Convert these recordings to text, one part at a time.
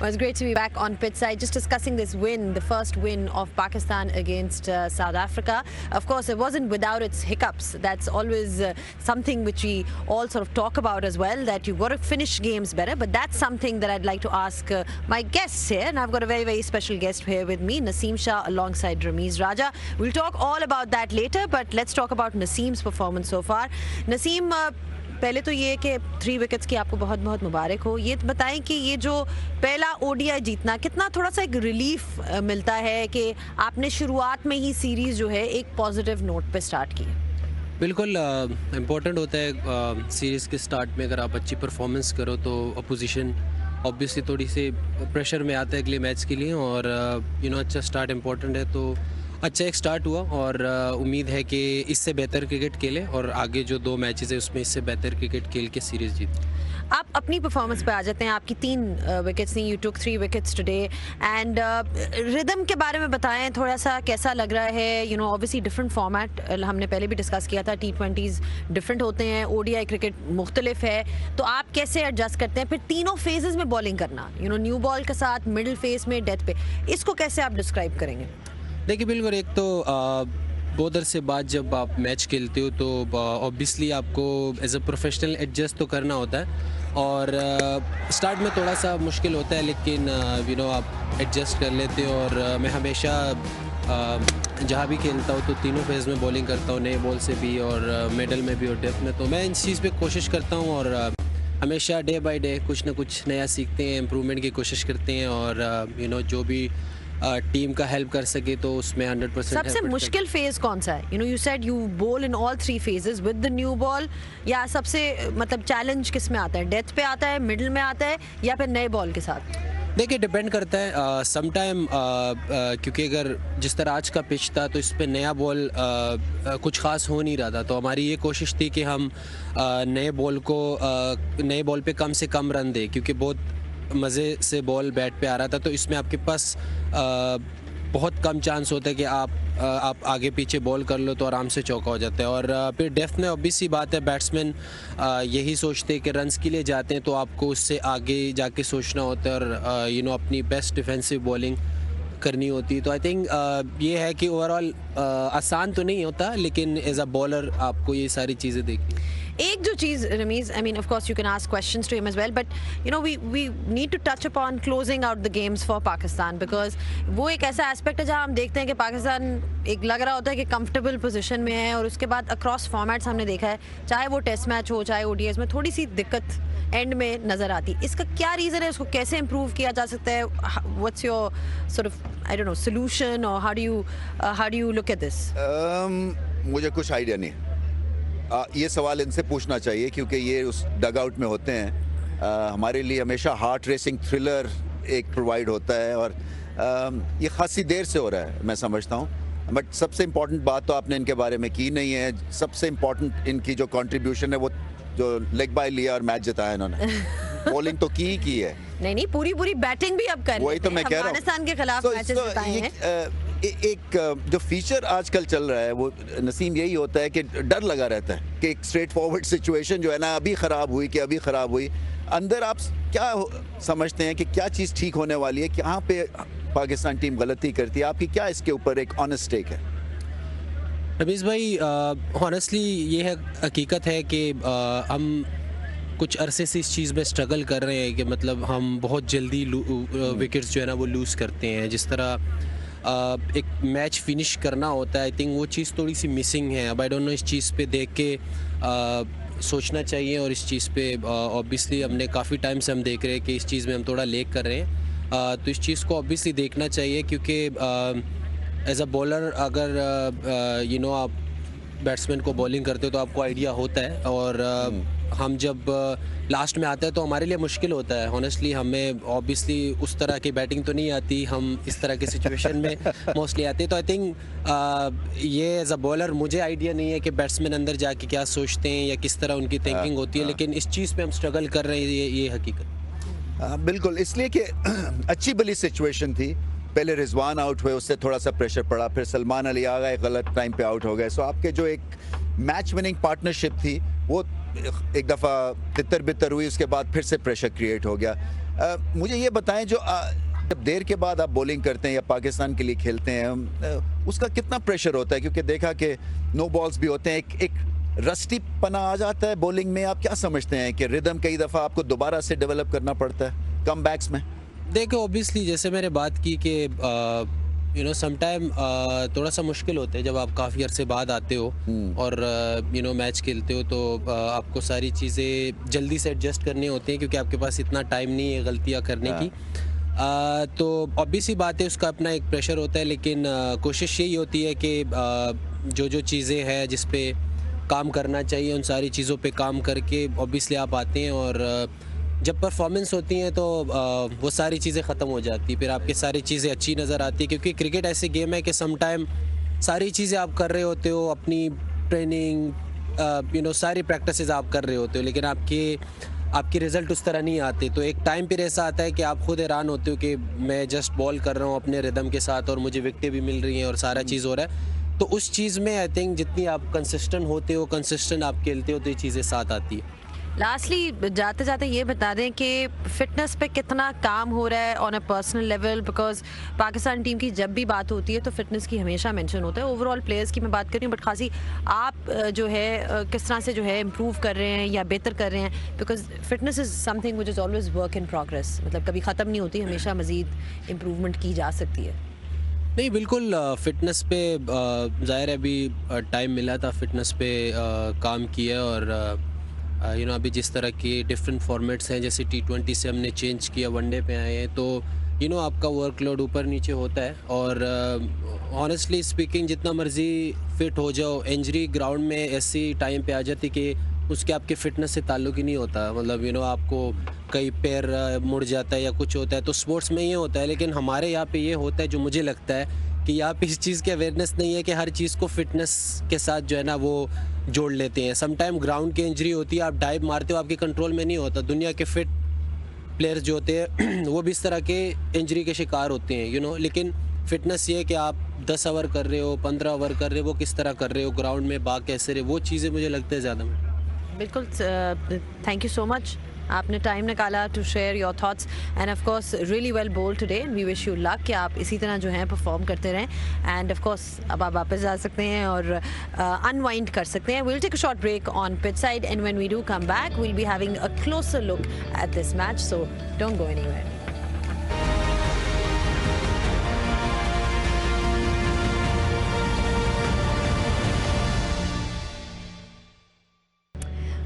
Well, it's great to be back on pitch side, just discussing this win, the first win of Pakistan against South Africa. Of course, it wasn't without its hiccups. That's always something which we all sort of talk about as well, that you've got to finish games better. But that's something that I'd like to ask my guests here. And I've got a very, very special guest here with me, Nasim Shah, alongside Ramiz Raja. We'll talk all about that later, but let's talk about Nasim's performance so far. Nasim, पहले तो ये कि 3 wickets की आपको बहुत बहुत मुबारक हो। ये बताएं कि ये जो पहला ओडीआई जीतना कितना थोड़ा सा एक रिलीफ मिलता है कि आपने शुरुआत में ही सीरीज़ जो है एक पॉजिटिव नोट पे स्टार्ट की। बिल्कुल इम्पोर्टेंट होता है सीरीज़ के स्टार्ट में अगर आप अच्छी परफॉर्मेंस करो तो अपोजिशन ऑब्वियसली थोड़ी सी प्रेशर में आता है अगले मैच के लिए, और अच्छा स्टार्ट इम्पोर्टेंट है। तो अच्छा एक स्टार्ट हुआ और उम्मीद है कि इससे बेहतर क्रिकेट खेले और आगे जो 2 मैचेस है उसमें इससे बेहतर क्रिकेट खेल के सीरीज़ जीते। आप अपनी परफॉर्मेंस पे आ जाते हैं। आपकी 3 विकेट्स नहीं, you took 3 wickets today and rhythm के बारे में बताएं थोड़ा सा, कैसा लग रहा है? ऑब्वियसली डिफरेंट फॉर्मेट हमने पहले भी डिस्कस किया था, T20s डिफरेंट होते हैं, ODI क्रिकेट मुख्तलिफ है, तो आप कैसे एडजस्ट करते हैं फिर तीनों फेजेस में बॉलिंग करना, न्यू बॉल के साथ, मिडिल फेज में, डेथ पे, इसको कैसे आप डिस्क्राइब करेंगे? देखिए बिल्कुल, एक तो बॉर्डर से बाद जब आप मैच खेलते हो तो ऑब्वियसली आपको एज अ प्रोफेशनल एडजस्ट तो करना होता है, और स्टार्ट में थोड़ा सा मुश्किल होता है, लेकिन आप एडजस्ट कर लेते हो। और मैं हमेशा जहाँ भी खेलता हूँ तो तीनों फेज़ में बॉलिंग करता हूँ, नए बॉल से भी और मिडल में भी और डेप्थ में, तो मैं इस चीज़ पे कोशिश करता हूँ और हमेशा डे बाय डे कुछ ना कुछ नया सीखते हैं, इम्प्रूवमेंट की कोशिश करते हैं, और जो भी टीम का हेल्प कर सके तो उसमें 100%। सबसे मुश्किल फेज कौन सा है? यू सेड यू बोल in all 3 phases with the new ball, या सबसे मतलब चैलेंज किस में आता है? डेथ पे आता है, मिडिल में आता है, या फिर नए बॉल के साथ? देखिए डिपेंड करता है सम टाइम, क्योंकि अगर जिस तरह आज का पिच था तो इस पर नया बॉल कुछ खास हो नहीं रहा था, तो हमारी ये कोशिश थी कि हम नए बॉल पे कम से कम रन दें, क्योंकि बहुत मज़े से बॉल बैट पे आ रहा था, तो इसमें आपके पास बहुत कम चांस होता है कि आप आगे पीछे बॉल कर लो तो आराम से चौका हो जाता है। और फिर डेफ में ऑब्वियस सी बात है, बैट्समैन यही सोचते हैं कि रन्स के लिए जाते हैं, तो आपको उससे आगे जाके सोचना होता है और अपनी बेस्ट डिफेंसिव बॉलिंग करनी होती है। तो आई थिंक ये है कि ओवरऑल आसान तो नहीं होता, लेकिन एज अ बॉलर आपको ये सारी चीज़ें देखनी। एक जो चीज़ Ramiz, I mean of course you can ask questions to him as well, but we need to touch upon closing out the games for Pakistan, because वो एक ऐसा एस्पेक्ट है जहाँ हम देखते हैं कि पाकिस्तान एक लग रहा होता है कि कंफर्टेबल पोजीशन में है, और उसके बाद अक्रॉस फॉर्मेट्स हमने देखा है, चाहे वो टेस्ट मैच हो चाहे ODIs में, थोड़ी सी दिक्कत एंड में नज़र आती है। इसका क्या रीज़न है? उसको कैसे इम्प्रूव किया जा सकता है? What's your sort of I don't know solution, और how do you look at this? मुझे कुछ आइडिया नहीं। ये सवाल इनसे पूछना चाहिए, क्योंकि ये उस डग आउट में होते हैं। हमारे लिए हमेशा हार्ट रेसिंग थ्रिलर एक प्रोवाइड होता है, और ये खासी देर से हो रहा है, मैं समझता हूँ। बट सबसे इम्पॉर्टेंट बात तो आपने इनके बारे में की नहीं है। सबसे इम्पॉर्टेंट इनकी जो कंट्रीब्यूशन है वो जो लेग बाय लिया और मैच जिताया इन्होंने। बॉलिंग तो की है। नहीं, पूरी बैटिंग भी अब कर, वही तो मैं कह रहा हूँ, अफगानिस्तान के खिलाफ मैचेस जिताए हैं। एक जो फीचर आजकल चल रहा है वो नसीम यही होता है कि डर लगा रहता है कि एक स्ट्रेट फॉरवर्ड सिचुएशन जो है ना, अभी ख़राब हुई, अंदर आप क्या समझते हैं कि क्या चीज़ ठीक होने वाली है, कहाँ पे पाकिस्तान टीम गलती करती है? आपकी क्या इसके ऊपर एक ऑनेस्ट टेक है? रमीज़ भाई, ऑनेस्टली ये है, हकीकत है कि हम कुछ अरसे से इस चीज़ में स्ट्रगल कर रहे हैं कि मतलब हम बहुत जल्दी विकेट्स जो है ना वो लूज़ करते हैं। जिस तरह एक मैच फिनिश करना होता है, आई थिंक वो चीज़ थोड़ी सी मिसिंग है। अब आई डोंट नो, इस चीज़ पे देख के सोचना चाहिए, और इस चीज़ पे ऑब्वियसली हमने काफ़ी टाइम से हम देख रहे हैं कि इस चीज़ में हम थोड़ा लेग कर रहे हैं, तो इस चीज़ को ऑब्वियसली देखना चाहिए, क्योंकि एज अ बॉलर अगर आप बैट्समैन को बॉलिंग करते हो तो आपको आइडिया होता है, और हम जब लास्ट में आते हैं तो हमारे लिए मुश्किल होता है। ऑनेस्टली हमें ऑब्वियसली उस तरह की बैटिंग तो नहीं आती, हम इस तरह की सिचुएशन में मोस्टली आते हैं। तो आई थिंक ये एज अ बॉलर मुझे आइडिया नहीं है कि बैट्समैन अंदर जाके क्या सोचते हैं या किस तरह उनकी थिंकिंग होती है, लेकिन इस चीज़ पे हम स्ट्रगल कर रहे हैं, ये हकीकत। बिल्कुल, इसलिए कि अच्छी भली सिचुएशन थी, पहले रिजवान आउट हुए, उससे थोड़ा सा प्रेशर पड़ा, फिर सलमान अली आ गए, गलत टाइम पे आउट हो गए। सो आपके जो एक मैच विनिंग पार्टनरशिप थी वो एक दफ़ा तितर बितर हुई, उसके बाद फिर से प्रेशर क्रिएट हो गया। मुझे ये बताएं जो जब देर के बाद आप बॉलिंग करते हैं या पाकिस्तान के लिए खेलते हैं, उसका कितना प्रेशर होता है? क्योंकि देखा कि नो बॉल्स भी होते हैं, एक रस्टी पना आ जाता है बॉलिंग में। आप क्या समझते हैं कि रिदम कई दफ़ा आपको दोबारा से डेवलप करना पड़ता है कम बैक्स में? देखो ऑब्वियसली जैसे मैंने बात की कि समटाइम थोड़ा सा मुश्किल होता है जब आप काफ़ी अरसे बाद आते हो और मैच खेलते हो, तो आपको सारी चीज़ें जल्दी से एडजस्ट करनी होती हैं क्योंकि आपके पास इतना टाइम नहीं है गलतियां करने की। तो ऑब्वियसली बात है, उसका अपना एक प्रेशर होता है, लेकिन कोशिश यही होती है कि जो चीज़ें हैं जिस पे काम करना चाहिए उन सारी चीज़ों पे काम करके ऑब्वियसली आप आते हैं, और जब परफॉर्मेंस होती हैं तो वो सारी चीज़ें ख़त्म हो जाती है, फिर आपकी सारी चीज़ें अच्छी नज़र आती है। क्योंकि क्रिकेट ऐसी गेम है कि सम टाइम सारी चीज़ें आप कर रहे होते हो, अपनी ट्रेनिंग सारी प्रैक्टिसेस आप कर रहे होते हो, लेकिन आपकी रिज़ल्ट उस तरह नहीं आते। तो एक टाइम फिर ऐसा आता है कि आप खुद हैरान होते हो कि मैं जस्ट बॉल कर रहा हूँ अपने रिदम के साथ और मुझे विकेटें भी मिल रही हैं और सारा चीज़ हो रहा है। तो उस चीज़ में आई थिंक जितनी आप कंसिस्टेंट होते हो, कंसिस्टेंट आप खेलते हो, तो ये चीज़ें साथ आती है। लास्टली जाते जाते ये बता दें कि फिटनेस पे कितना काम हो रहा है on a personal level, because Pakistan team की जब भी बात होती है तो फिटनेस की हमेशा मेंशन होता है। ओवरऑल प्लेयर्स की मैं बात कर रही हूँ, बट खासी आप जो है किस तरह से जो है इम्प्रूव कर रहे हैं या बेहतर कर रहे हैं, because fitness is something which is always work in progress, मतलब कभी ख़त्म नहीं होती, हमेशा मज़ीद इम्प्रूवमेंट की जा सकती है। नहीं बिल्कुल, फ़िटनेस पे ज़ाहिर है अभी टाइम मिला था, फ़िटनेस पे काम किया, और अभी जिस तरह के डिफरेंट फॉर्मेट्स हैं, जैसे T20 से हमने चेंज किया, वनडे पे आए हैं, तो आपका वर्कलोड ऊपर नीचे होता है। और ऑनेस्टली स्पीकिंग जितना मर्ज़ी फ़िट हो जाओ, इंजरी ग्राउंड में ऐसी टाइम पे आ जाती कि उसके आपके फ़िटनेस से ताल्लुक़ ही नहीं होता। मतलब आपको कई पैर मुड़ जाता है या कुछ होता है, तो स्पोर्ट्स में ये होता है। लेकिन हमारे यहाँ पे ये होता है, जो मुझे लगता है कि यहाँ पे इस चीज़ की अवेयरनेस नहीं है कि हर चीज़ को फिटनेस के साथ जो है ना वो जोड़ लेते हैं। सम टाइम ग्राउंड की इंजरी होती है, आप डाइव मारते हो, आपके कंट्रोल में नहीं होता। दुनिया के फिट प्लेयर्स जो होते हैं वो भी इस तरह के इंजरी के शिकार होते हैं, लेकिन फिटनेस ये है कि आप 10 ओवर कर रहे हो, 15 ओवर कर रहे हो, वो किस तरह कर रहे हो, ग्राउंड में भाग कैसे रहे, वो चीज़ें मुझे लगता है ज़्यादा। बिल्कुल, थैंक यू सो मच, आपने टाइम निकाला to share your thoughts, and of course really well bowled today, and we wish you luck कि आप इसी तरह जो है परफॉर्म करते रहें। एंड ऑफ कोर्स अब आप वापस जा सकते हैं और अनवाइंड कर सकते हैं। Will take a short break on pitch side, and when we do come back will be having a closer look at this match, so don't go anywhere.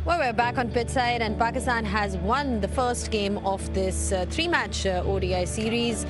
Well, we're back on pitch side, and Pakistan has won the first game of this three-match ODI series,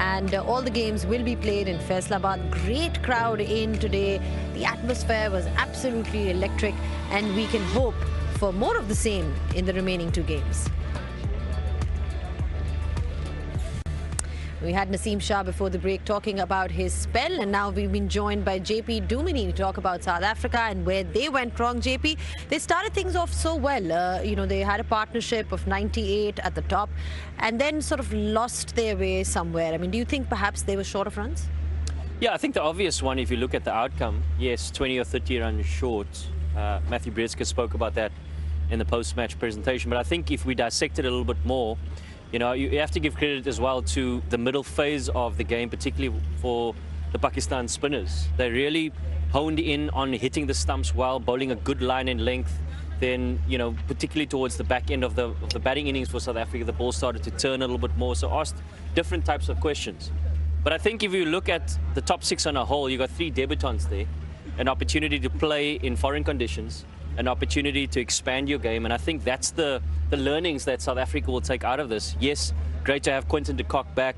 and all the games will be played in Faisalabad. Great crowd in today. The atmosphere was absolutely electric, and we can hope for more of the same in the remaining two games. We had Nasim Shah before the break talking about his spell, and now we've been joined by JP Duminy to talk about South Africa and where they went wrong. JP, they started things off so well. They had a partnership of 98 at the top and then sort of lost their way somewhere. I mean, do you think perhaps they were short of runs? Yeah, I think the obvious one, if you look at the outcome, yes, 20 or 30 runs short. Matthew Breetzker spoke about that in the post-match presentation. But I think if we dissect it a little bit more, you have to give credit as well to the middle phase of the game, particularly for the Pakistan spinners. They really honed in on hitting the stumps well, bowling a good line in length. Then, particularly towards the back end of the batting innings for South Africa, the ball started to turn a little bit more. So asked different types of questions. But I think if you look at the top six on a whole, you got 3 debutants there, an opportunity to play in foreign conditions, an opportunity to expand your game, and I think that's the learnings that South Africa will take out of this. Yes, great to have Quinton de Kock back,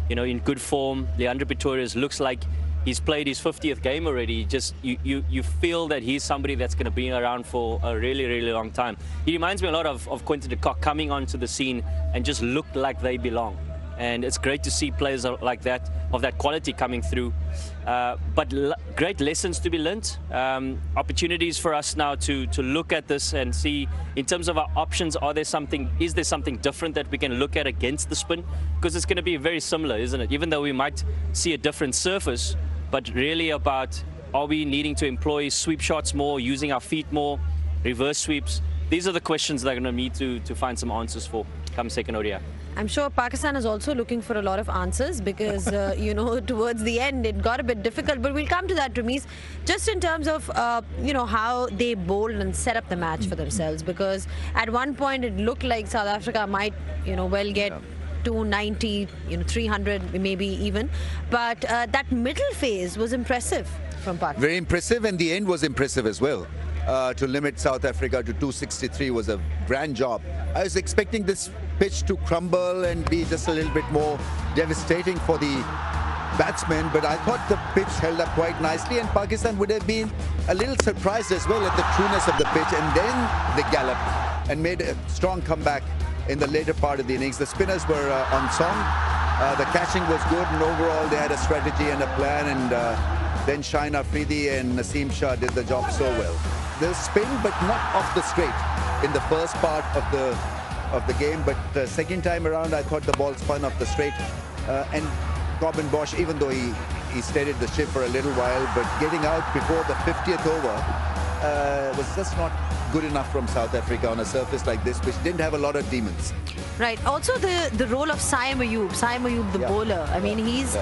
in good form. Leandro Pretorius looks like he's played his 50th game already. Just you feel that he's somebody that's going to be around for a really, really long time. He reminds me a lot of Quinton de Kock coming onto the scene and just looked like they belong. And it's great to see players like that, of that quality coming through. But great lessons to be learnt. Opportunities for us now to look at this and see, in terms of our options, is there something different that we can look at against the spin? Because it's going to be very similar, isn't it? Even though we might see a different surface, but really about, are we needing to employ sweep shots more, using our feet more, reverse sweeps? These are the questions that are going to need to find some answers for come second ODI. I'm sure Pakistan is also looking for a lot of answers because, you know, towards the end it got a bit difficult. But we'll come to that, Ramiz, just in terms of, you know, how they bowled and set up the match for themselves. Because at one point it looked like South Africa might, you know, well get 290, you know, 300 maybe even. But that middle phase was impressive from Pakistan. Very impressive, and the end was impressive as well. To limit South Africa to 263 was a grand job. I was expecting this pitch to crumble and be just a little bit more devastating for the batsmen, but I thought the pitch held up quite nicely, and Pakistan would have been a little surprised as well at the trueness of the pitch, and then they galloped and made a strong comeback in the later part of the innings. The spinners were on song. The catching was good, and overall they had a strategy and a plan, and then Shine Afridi and Nasim Shah did the job so well. They spin, but not off the straight in the first part of the game, but the second time around I thought the ball spun off the straight, and Robin Bosch, even though he steadied the ship for a little while, but getting out before the 50th over was just not good enough from South Africa on a surface like this, which didn't have a lot of demons. Right. Also, the role of Saim Ayub, the bowler. I mean, he's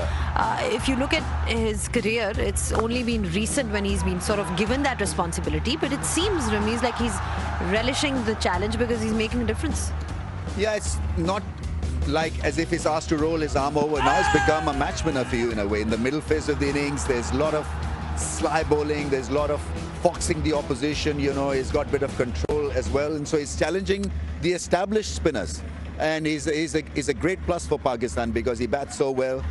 if you look at his career, it's only been recent when he's been sort of given that responsibility. But it seems, Ramiz, like he's relishing the challenge because he's making a difference. Yeah, it's not like as if he's asked to roll his arm over. Now it's become a match winner for you in a way. In the middle phase of the innings, there's a lot of sly bowling, there's a lot of foxing the opposition, you know, he's got a bit of control as well, and so he's challenging the established spinners, and he's a great plus for Pakistan because he bats so well.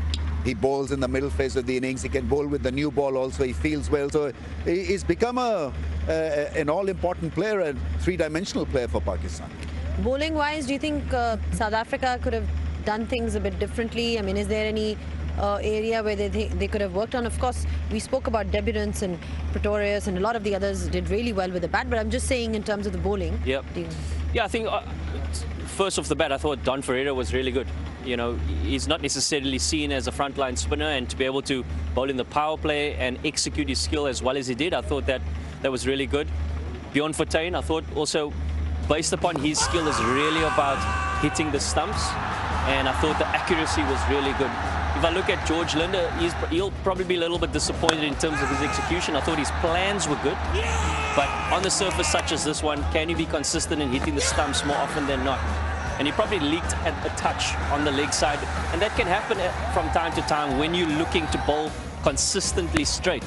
He bowls in the middle phase of the innings, he can bowl with the new ball also, he feels well, so he's become an all-important player, a three-dimensional player for Pakistan. Bowling wise, do you think South Africa could have done things a bit differently? I mean, is there any area where they could have worked on? Of course, we spoke about debutants and Pretorius, and a lot of the others did really well with the bat, but I'm just saying in terms of the bowling. Yep. Yeah, I think first off the bat, I thought Don Ferreira was really good. You know, he's not necessarily seen as a frontline spinner, and to be able to bowl in the power play and execute his skill as well as he did, I thought that was really good. Bjorn Fortuin, I thought also, based upon his skill, is really about hitting the stumps, and I thought the accuracy was really good. If I look at George Linder, he'll probably be a little bit disappointed in terms of his execution. I thought his plans were good, but on the surface such as this one, can he be consistent in hitting the stumps more often than not? And he probably leaked at a touch on the leg side, and that can happen from time to time when you're looking to bowl consistently straight.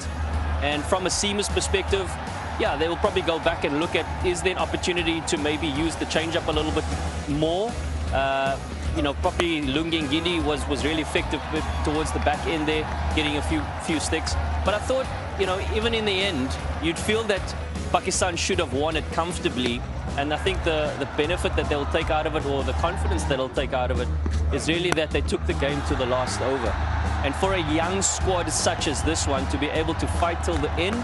And from a seamer's perspective, yeah, they will probably go back and look at, is there an opportunity to maybe use the change-up a little bit more? You know, probably Lungi Ngidi was really effective towards the back end there, getting a few sticks. But I thought, you know, even in the end, you'd feel that Pakistan should have won it comfortably. And I think the benefit that they'll take out of it, or the confidence that they'll take out of it, is really that they took the game to the last over. And for a young squad such as this one to be able to fight till the end,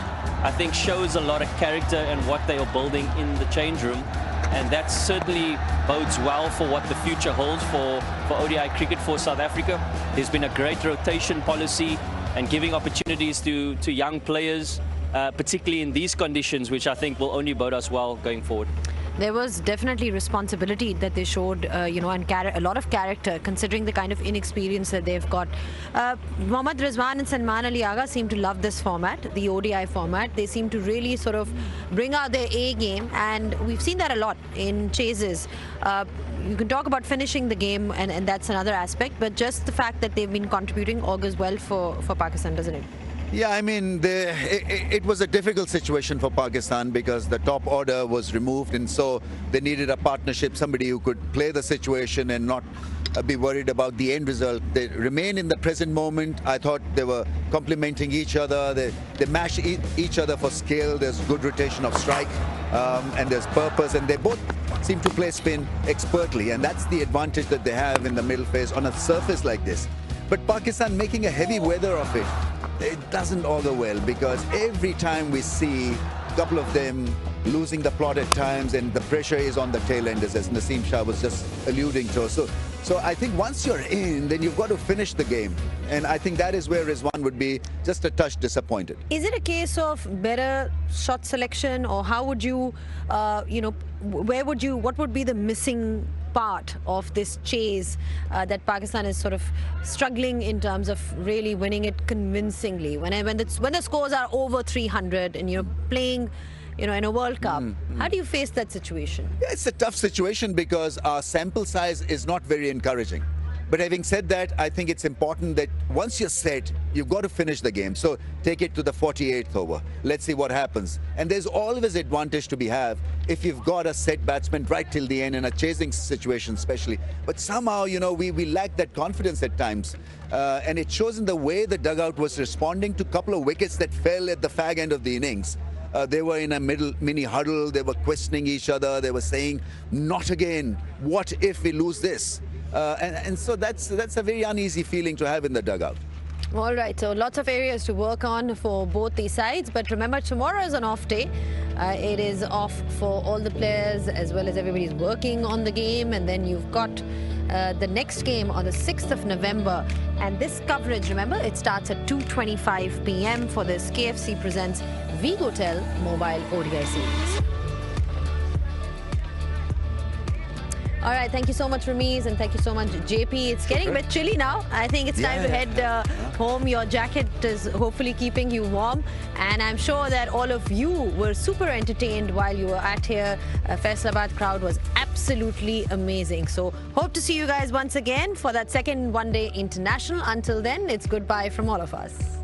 I think shows a lot of character and what they are building in the change room. And that certainly bodes well for what the future holds for ODI cricket for South Africa. There's been a great rotation policy and giving opportunities to young players, particularly in these conditions, which I think will only bode us well going forward. There was definitely responsibility that they showed, you know, and a lot of character, considering the kind of inexperience that they've got. Mohammad Rizwan and Salman Ali Agha seem to love this format, the ODI format. They seem to really sort of bring out their A game, and we've seen that a lot in chases. You can talk about finishing the game, and that's another aspect, but just the fact that they've been contributing augurs well for Pakistan, doesn't it? Yeah, I mean, it was a difficult situation for Pakistan because the top order was removed, and so they needed a partnership, somebody who could play the situation and not be worried about the end result. They remain in the present moment. I thought they were complementing each other. They mash each other for skill. There's good rotation of strike, and there's purpose, and they both seem to play spin expertly, and that's the advantage that they have in the middle phase on a surface like this. But Pakistan making a heavy weather of it, it doesn't augur well, because every time we see a couple of them losing the plot at times, and the pressure is on the tail enders, as Nasim Shah was just alluding to. So I think once you're in, then you've got to finish the game. And I think that is where Rizwan would be just a touch disappointed. Is it a case of better shot selection, or how would you, you know, what would be the missing part of this chase that Pakistan is sort of struggling in terms of really winning it convincingly. When the scores are over 300 and you're playing, you know, in a World Cup, how do you face that situation? Yeah, it's a tough situation because our sample size is not very encouraging. But having said that, I think it's important that once you're set, you've got to finish the game. So take it to the 48th over. Let's see what happens. And there's always advantage to be had if you've got a set batsman right till the end in a chasing situation especially. But somehow, you know, we lack that confidence at times. And it shows in the way the dugout was responding to a couple of wickets that fell at the fag end of the innings. They were in a mini huddle. They were questioning each other. They were saying, not again. What if we lose this? And so that's a very uneasy feeling to have in the dugout. All right, so lots of areas to work on for both these sides. But remember, tomorrow is an off day. It is off for all the players as well as everybody's working on the game. And then you've got the next game on the 6th of November. And this coverage, remember, it starts at 2:25 p.m. for this KFC Presents Vigotel Mobile ODI Series. All right, thank you so much, Ramiz, and thank you so much, JP. It's getting a bit chilly now. I think it's time to head home. Your jacket is hopefully keeping you warm. And I'm sure that all of you were super entertained while you were at here. Faisalabad crowd was absolutely amazing. So hope to see you guys once again for that second one-day international. Until then, it's goodbye from all of us.